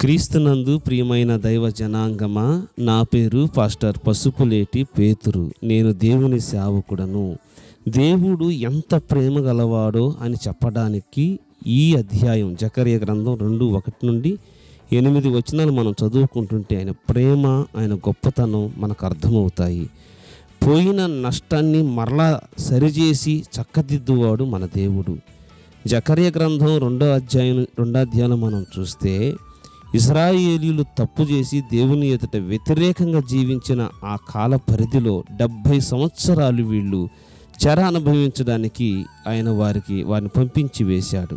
క్రీస్తునందు ప్రియమైన దైవ జనాంగమా, నా పేరు పాస్టర్ పసుపులేటి పేతురు. నేను దేవుని సేవకుడను. దేవుడు ఎంత ప్రేమ గలవాడో అని చెప్పడానికి ఈ అధ్యాయం జకర్యా గ్రంథం 2:1-8 వచనాలు మనం చదువుకుంటుంటే ఆయన ప్రేమ, ఆయన గొప్పతనం మనకు అర్థమవుతాయి. పోయిన నష్టాన్ని మరలా సరిచేసి చక్కదిద్దువాడు మన దేవుడు. జకర్యా గ్రంథం 2వ అధ్యాయం మనం చూస్తే ఇశ్రాయేలీయులు తప్పు చేసి దేవుని ఎదుట వ్యతిరేకంగా జీవించిన ఆ కాల పరిధిలో 70 సంవత్సరాలు వీళ్ళు చెర అనుభవించడానికి ఆయన వారిని పంపించి వేశాడు.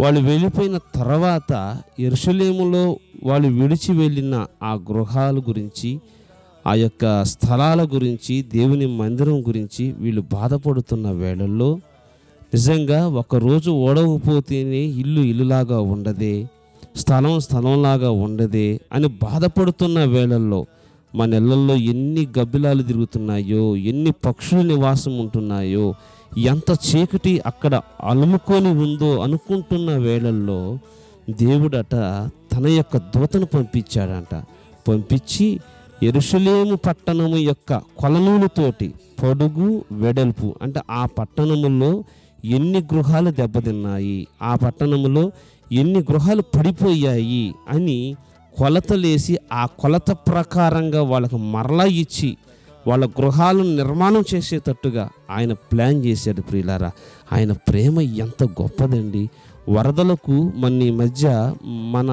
వాళ్ళు వెళ్ళిపోయిన తర్వాత యెరూషలేములో వాళ్ళు విడిచి వెళ్ళిన ఆ గృహాల గురించి, ఆ యొక్క స్థలాల గురించి, దేవుని మందిరం గురించి వీళ్ళు బాధపడుతున్న వేళల్లో నిజంగా ఒకరోజు ఓడవపోతేనే ఇల్లులాగా ఉండదే, స్థలంలాగా ఉండదే అని బాధపడుతున్న వేళల్లో మన ఇళ్లల్లో ఎన్ని గబ్బిలాలు తిరుగుతున్నాయో, ఎన్ని పక్షుల నివాసం ఉంటున్నాయో, ఎంత చీకటి అక్కడ అలుముకొని ఉందో అనుకుంటున్న వేళల్లో దేవుడట తన యొక్క దూతను పంపించాడంట. పంపించి యెరూషలేము పట్టణము యొక్క కొలనూలుతోటి పొడుగు వెడల్పు, అంటే ఆ పట్టణములో ఎన్ని గృహాలు దెబ్బతిన్నాయి, ఆ పట్టణములో ఎన్ని గృహాలు పడిపోయాయి అని కొలతలేసి ఆ కొలత ప్రకారంగా వాళ్ళకు మరలా ఇచ్చి వాళ్ళ గృహాలను నిర్మాణం చేసేటట్టుగా ఆయన ప్లాన్ చేశాడు. ప్రియులారా, ఆయన ప్రేమ ఎంత గొప్పదండి. వరదలకు ఈ మధ్య మన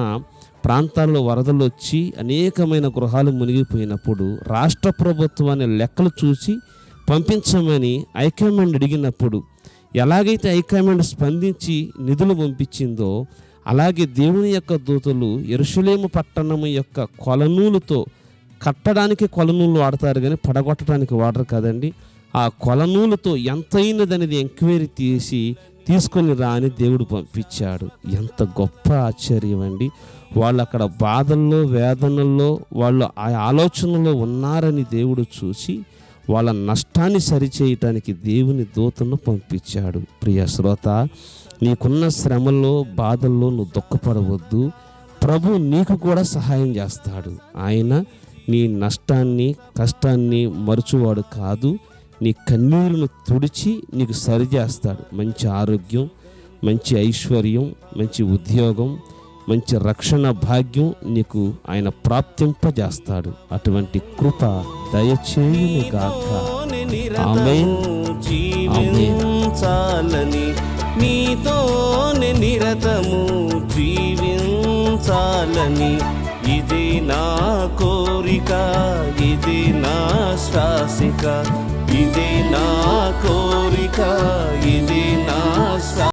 ప్రాంతాల్లో వరదలు వచ్చి అనేకమైన గృహాలు మునిగిపోయినప్పుడు రాష్ట్ర ప్రభుత్వాన్ని లెక్కలు చూసి పంపించమని హైకమాండ్ అడిగినప్పుడు ఎలాగైతే హైకమాండ్ స్పందించి నిధులు పంపించిందో, అలాగే దేవుని యొక్క దూతలు యెరూషలేము పట్టణము యొక్క కొలనూలుతో, కట్టడానికి కొలనూలు వాడతారు కానీ పడగొట్టడానికి వాడరు కదండి, ఆ కొలనూలుతో ఎంతైనదనేది ఎంక్వైరీ తీసుకొని రా అని దేవుడు పంపించాడు. ఎంత గొప్ప ఆశ్చర్యం అండి. వాళ్ళు అక్కడ బాధల్లో, వేదనల్లో, వాళ్ళు ఆ ఆలోచనలో ఉన్నారని దేవుడు చూసి వాళ్ళ నష్టాన్ని సరిచేయటానికి దేవుని దూతను పంపించాడు. ప్రియ శ్రోత, నీకున్న శ్రమల్లో, బాధల్లో నువ్వు దుఃఖపడవద్దు. ప్రభు నీకు కూడా సహాయం చేస్తాడు. ఆయన నీ నష్టాన్ని, కష్టాన్ని మరచువాడు కాదు. నీ కన్నీరును తుడిచి నీకు సరిచేస్తాడు. మంచి ఆరోగ్యం, మంచి ఐశ్వర్యం, మంచి ఉద్యోగం, మంచి రక్షణ భాగ్యం నీకు ఆయన ప్రాప్తింపజేస్తాడు. అటువంటి కృప దయచేయునుగాక. ఆమేన్. జీవించాలని, నీతోనే నిరతము జీవించాలని, ఇది నా కోరిక, ఇది నా శ్వాసిక, ఇది నా కోరిక, ఇది